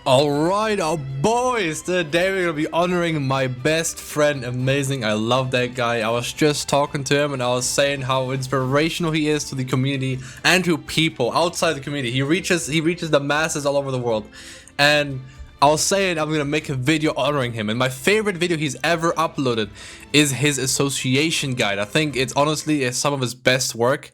Alright, boys, today we're gonna be honoring my best friend. Amazing, I love that guy. I was just talking to him and I was saying how inspirational he is to the community and to people outside the community. He reaches the masses all over the world. And I was saying I'm gonna make a video honoring him, and my favorite video he's ever uploaded is his association guide. I think it's honestly some of his best work.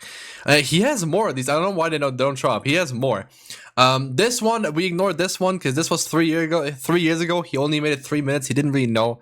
He has more of these. I don't know why they don't show up. He has more. This one, we ignored this one because this was 3 years ago. He only made it 3 minutes. He didn't really know,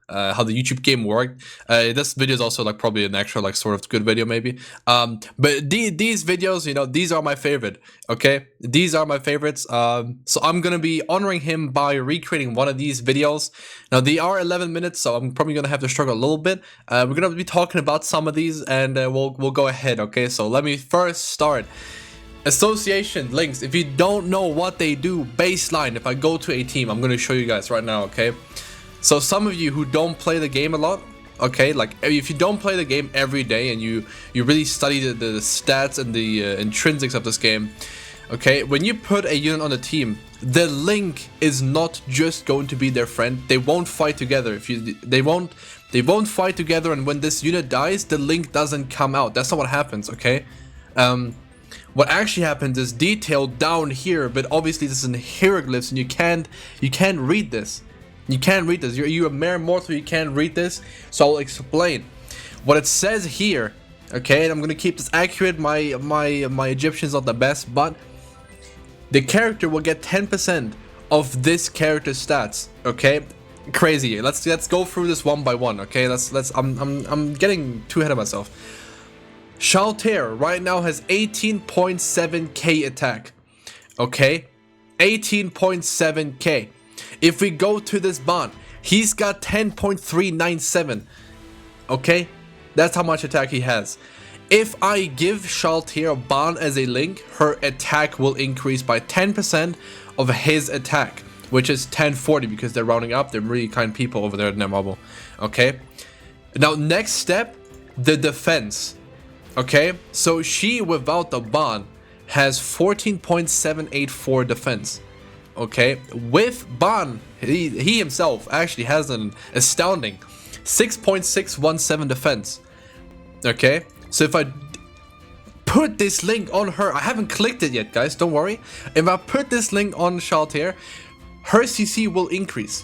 how the YouTube game worked. This video is also like probably an actual like sort of good video maybe. But these videos, these are my favorite. Okay, these are my favorites. So I'm gonna be honoring him by recreating one of these videos. Now they are 11 minutes, so I'm probably gonna have to struggle a little bit. We're gonna be talking about some of these, and we'll go ahead. Okay, so let me first start. Association links. If you don't know what they do, baseline. If I go to a team, I'm gonna show you guys right now. Okay, so some of you who don't play the game a lot, okay, like if you don't play the game every day and you really study the stats and the intrinsics of this game, okay, when you put a unit on a team, the link is not just going to be their friend. They won't fight together. They won't fight together, and when this unit dies, the link doesn't come out. That's not what happens. Okay. What actually happens is detailed down here, but obviously this is in hieroglyphs and you can't read this. You can't read this. You're a mere mortal, you can't read this. So I'll explain what it says here. Okay, and I'm gonna keep this accurate. My Egyptian's not the best, but the character will get 10% of this character's stats. Okay, crazy. Let's go through this one by one. Okay, I'm getting too ahead of myself. Shaltair right now has 18.7k attack. Okay, 18.7k. If we go to this bond, he's got 10.397. Okay, that's how much attack he has. If I give Shaltair bond as a link, her attack will increase by 10% of his attack, which is 1040 because they're rounding up. They're really kind people over there at Nemabo. Okay, now next step, the defense. Okay, so she without the bond has 14.784 defense. Okay, with bond, he himself actually has an astounding 6.617 defense. Okay, so if I put this link on her, I haven't clicked it yet, guys, don't worry. If I put this link on Shaltair, her CC will increase,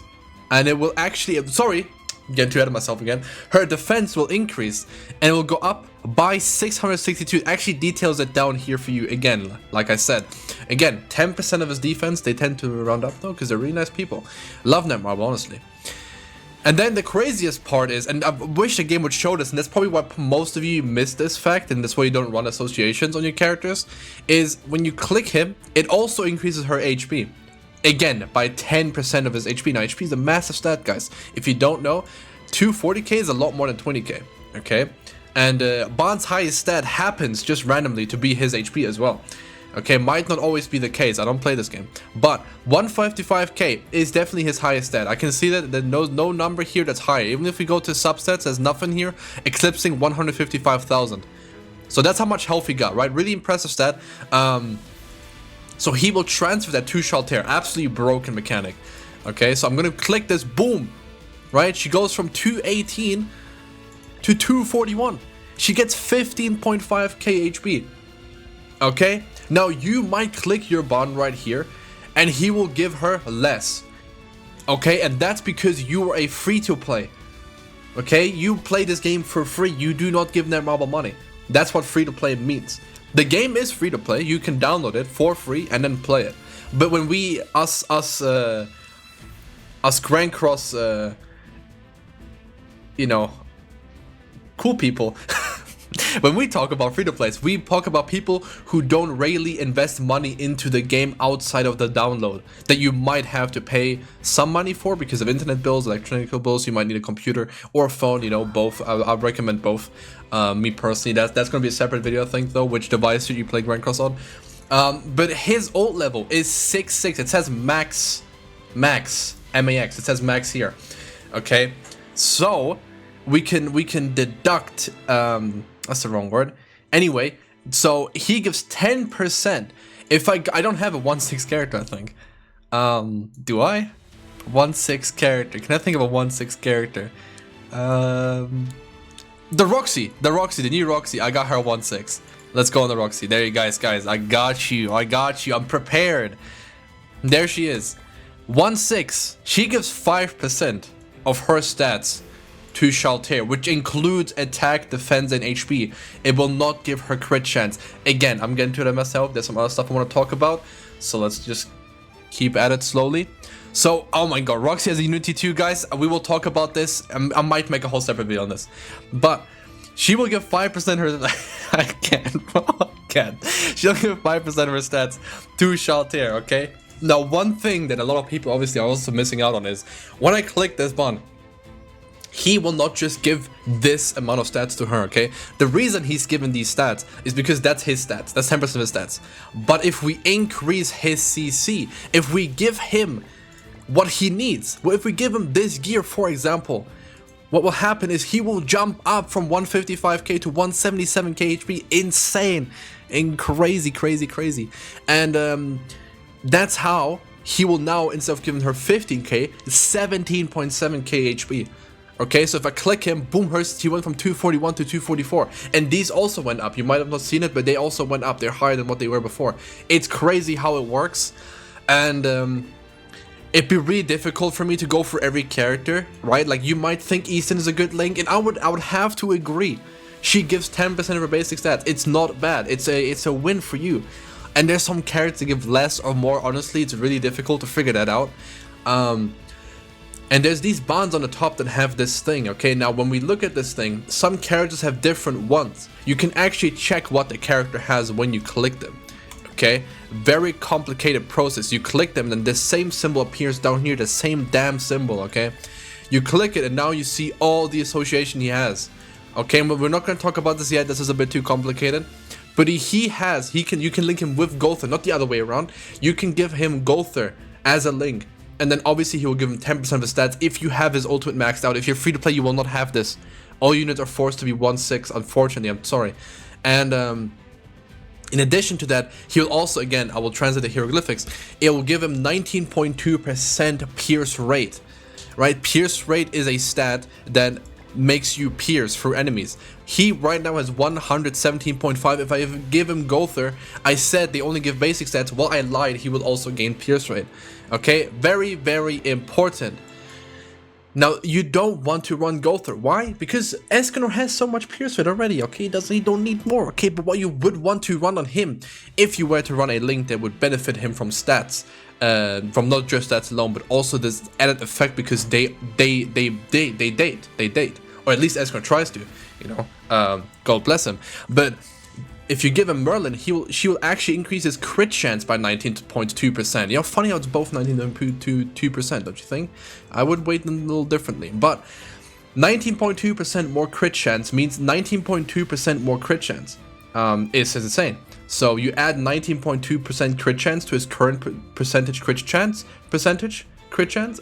and it will actually, sorry, getting too ahead of myself again. Her defense will increase and it will go up by 662. It actually details it down here for you again. Like I said, again, 10% of his defense. They tend to round up though because they're really nice people. Love Netmarble, honestly. And then the craziest part is, and I wish the game would show this, and that's probably why most of you miss this fact, and that's why you don't run associations on your characters, is when you click him, it also increases her HP. Again, by 10% of his HP. Now, HP is a massive stat, guys. If you don't know, 240k is a lot more than 20k, okay? And Bond's highest stat happens just randomly to be his HP as well. Okay, might not always be the case. I don't play this game. But 155k is definitely his highest stat. I can see that there's no number here that's higher. Even if we go to substats, there's nothing here eclipsing 155,000. So that's how much health he got, right? Really impressive stat. So he will transfer that to Shaltair. Absolutely broken mechanic. Okay, so I'm gonna click this. Boom. Right? She goes from 218 to 241. She gets 15.5k HP. Okay? Now you might click your bond right here and he will give her less. Okay? And that's because you are a free-to-play. Okay? You play this game for free. You do not give Netmarble money. That's what free-to-play means. The game is free to play. You can download it for free and then play it. But when we us Grand Cross, cool people. When we talk about free to plays, we talk about people who don't really invest money into the game outside of the download that you might have to pay some money for because of internet bills, electronic bills. You might need a computer or a phone. Both. I recommend both. Me personally, that's gonna be a separate video, I think, though, which device should you play Grand Cross on. But his ult level is 6.6. It says max, M-A-X. It says max here. Okay, so we can deduct. That's the wrong word. Anyway, so he gives 10%. If I don't have a 1/6 character, I think. Do I? 1/6 character. Can I think of a 1/6 character? The Roxy, the new Roxy. I got her 1/6. Let's go on the Roxy. There you guys. I got you. I'm prepared. There she is. 1/6. She gives 5% of her stats to Shaltair, which includes attack, defense, and HP. It will not give her crit chance. Again, I'm getting to that myself. There's some other stuff I want to talk about. So let's just keep at it slowly. So, oh my god, Roxy has a Unity too, guys. We will talk about this. I might make a whole separate video on this. But she will give 5% her... I can't. She'll give 5% of her stats to Shaltair, okay? Now, one thing that a lot of people obviously are also missing out on is when I click this bond, he will not just give this amount of stats to her, okay? The reason he's given these stats is because that's his stats. That's 10% of his stats. But if we increase his CC, if we give him what he needs, well, if we give him this gear, for example, what will happen is he will jump up from 155k to 177k HP. Insane and crazy. And that's how he will now, instead of giving her 15k, 17.7k HP. Okay, so if I click him, boom, he went from 241 to 244. And these also went up. You might have not seen it, but they also went up. They're higher than what they were before. It's crazy how it works. And it'd be really difficult for me to go for every character, right? Like, you might think Easton is a good link, and I would have to agree. She gives 10% of her basic stats. It's not bad. It's a win for you. And there's some characters that give less or more. Honestly, it's really difficult to figure that out. And there's these bonds on the top that have this thing, okay? Now, when we look at this thing, some characters have different ones. You can actually check what the character has when you click them, okay? Very complicated process. You click them, then the same symbol appears down here, the same damn symbol, okay? You click it, and now you see all the association he has, okay? But we're not going to talk about this yet. This is a bit too complicated. But you can link him with Gother, not the other way around. You can give him Gother as a link. And then obviously he will give him 10% of his stats if you have his ultimate maxed out. If you're free to play, you will not have this. All units are forced to be 1/6, unfortunately, I'm sorry. And in addition to that, he'll also, again, I will translate the hieroglyphics, it will give him 19.2% pierce rate, right? Pierce rate is a stat that makes you pierce through enemies. He right now has 117.5. If I give him Gother, I said they only give basic stats. Well, I lied. He will also gain pierce rate. Okay, very important. Now, you don't want to run Gother. Why? Because Escanor has so much pierce rate already, okay? He don't need more, okay? But what you would want to run on him, if you were to run a link that would benefit him from stats, from not just stats alone, but also this added effect, because they date, or at least Escanor tries to, you know, God bless him. But if you give him Merlin, she will actually increase his crit chance by 19.2%. You know, funny how it's both 19.2%, don't you think? I would weight them a little differently, but 19.2% more crit chance means 19.2% more crit chance. It's insane. So you add 19.2% crit chance to his current percentage crit chance,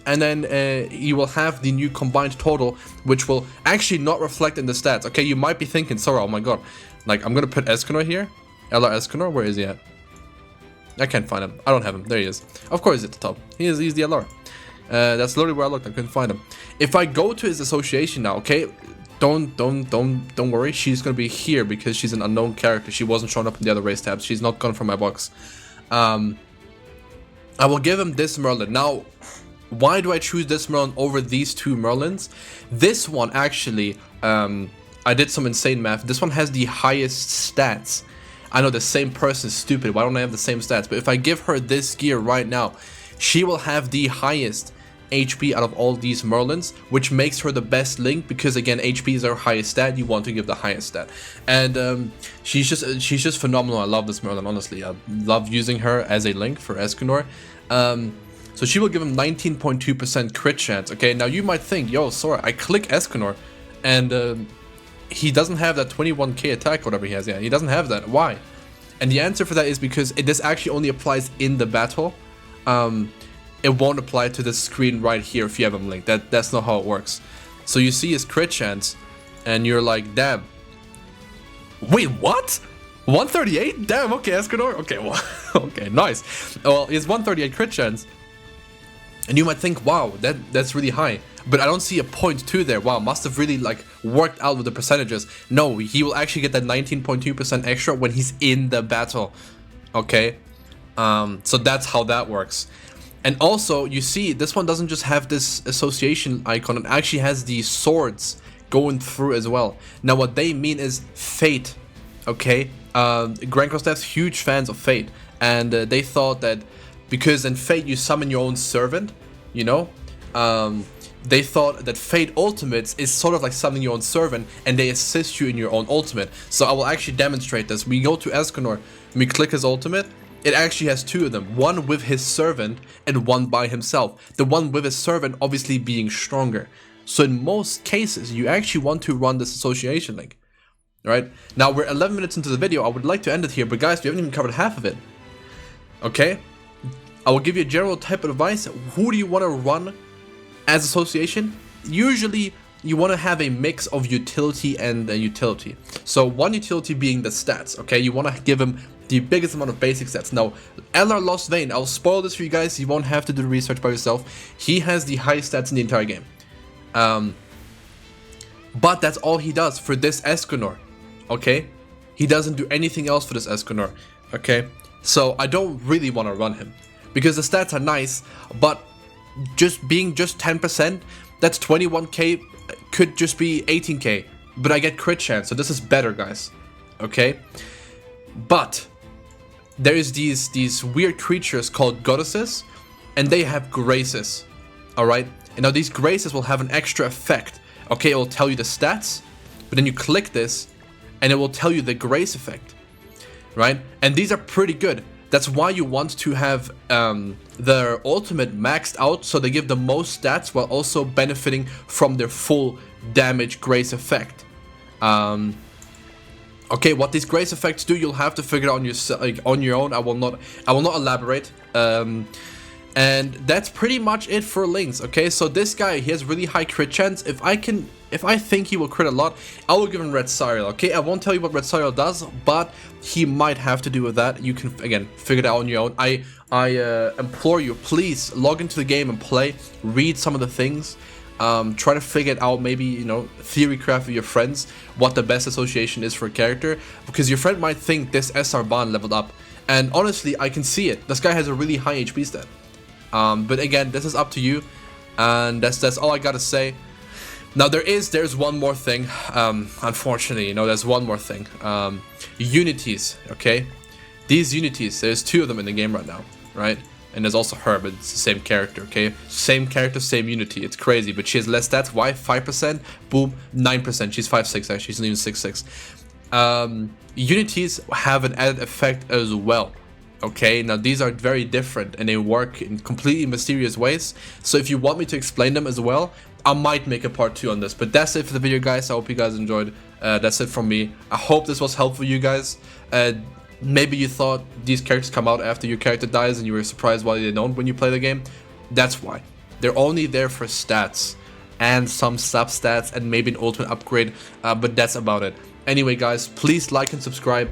and then you will have the new combined total, which will actually not reflect in the stats. Okay, you might be thinking, Sora, oh my god, like, I'm gonna put Escanor here. LR Escanor, where is he at? I can't find him. I don't have him. There he is. Of course he's at the top. He's the LR. That's literally where I looked. I couldn't find him. If I go to his association now, okay, don't worry. She's gonna be here because she's an unknown character. She wasn't showing up in the other race tabs. She's not gone from my box. I will give him this Merlin. Now, why do I choose this Merlin over these two Merlins? This one actually, I did some insane math. This one has the highest stats. I know the same person is stupid. Why don't I have the same stats? But if I give her this gear right now, she will have the highest HP out of all these Merlins, which makes her the best link, because again, HP is her highest stat. You want to give the highest stat. And she's just phenomenal. I love this Merlin, honestly. I love using her as a link for Escanor. So she will give him 19.2% crit chance. Okay, now you might think, yo, Sora, I click Escanor and he doesn't have that 21k attack, whatever he has. Yeah, he doesn't have that. Why? And the answer for that is because this actually only applies in the battle. It won't apply to the screen right here if you have him linked. That's not how it works. So you see his crit chance, and you're like, damn. Wait, what? 138? Damn. Okay, Escanor. Okay, well, okay, nice. Well, he has 138 crit chance, And you might think, wow, that's really high. But I don't see a 0.2 there. Wow, must have really like worked out with the percentages. No, he will actually get that 19.2% extra when he's in the battle. Okay, so that's how that works. And also, you see, this one doesn't just have this association icon. It actually has these swords going through as well. Now, what they mean is fate. Okay, Grand Cross Dev's huge fans of fate, and they thought that because in Fate you summon your own servant, you know, they thought that Fate Ultimates is sort of like summoning your own servant, and they assist you in your own ultimate. So I will actually demonstrate this. We go to Escanor, and we click his ultimate. It actually has two of them, one with his servant and one by himself. The one with his servant obviously being stronger. So in most cases, you actually want to run this association link. Right? Now we're 11 minutes into the video. I would like to end it here, but guys, we haven't even covered half of it. Okay? I will give you a general type of advice. Who do you want to run as association? Usually, you want to have a mix of utility and utility. So one utility being the stats, okay? You want to give him the biggest amount of basic stats. Now, LR Lost Vayne, I'll spoil this for you guys. You won't have to do the research by yourself. He has the highest stats in the entire game. But that's all he does for this Escanor, okay? He doesn't do anything else for this Escanor, okay? So I don't really want to run him, because the stats are nice, but just being just 10%, that's 21k, could just be 18k, but I get crit chance, so this is better, guys, okay? But there is these weird creatures called goddesses, and they have graces, alright? And now these graces will have an extra effect, okay? It will tell you the stats, but then you click this, and it will tell you the grace effect, right? And these are pretty good. That's why you want to have their ultimate maxed out, so they give the most stats while also benefiting from their full damage grace effect. Okay, what these grace effects do, you'll have to figure it out on your own. I will not elaborate. And that's pretty much it for links. Okay, so this guy, he has really high crit chance. If I think he will crit a lot, I will give him Red Cyril. Okay, I won't tell you what Red Cyril does, but he might have to do with that. You can again figure it out on your own. I implore you, please log into the game and play. Read some of the things. Try to figure it out. Maybe, you know, theory craft with your friends what the best association is for a character, because your friend might think this SR Bond leveled up, and honestly, I can see it. This guy has a really high HP stat. But again, this is up to you, and that's all I gotta say. Now there's one more thing. Unfortunately, you know, there's one more thing. Unities, okay? These unities, there's two of them in the game right now, right? And there's also her, but it's the same character, okay? Same character, same unity. It's crazy, but she has less stats. Why? 5%? Boom, 9%. She's 5'6", actually. She's not even 6'6". Unities have an added effect as well. Okay, now these are very different and they work in completely mysterious ways. So if you want me to explain them as well, I might make a part 2 on this. But that's it for the video, guys. I hope you guys enjoyed. That's it from me. I hope this was helpful for you guys. Maybe you thought these characters come out after your character dies and you were surprised why they don't when you play the game. That's why. They're only there for stats and some sub-stats and maybe an ultimate upgrade. But that's about it. Anyway, guys, please like and subscribe.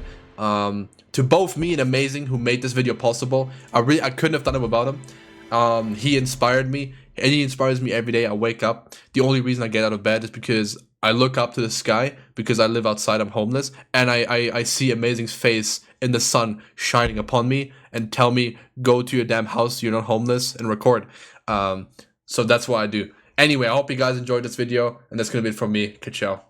To both me and Amazing, who made this video possible. I couldn't have done it without him. He inspired me, and he inspires me every day I wake up. The only reason I get out of bed is because I look up to the sky, because I live outside, I'm homeless, and I see Amazing's face in the sun shining upon me and tell me, go to your damn house, you're not homeless, and record. So that's what I do. Anyway, I hope you guys enjoyed this video, and that's gonna be it from me. Ciao.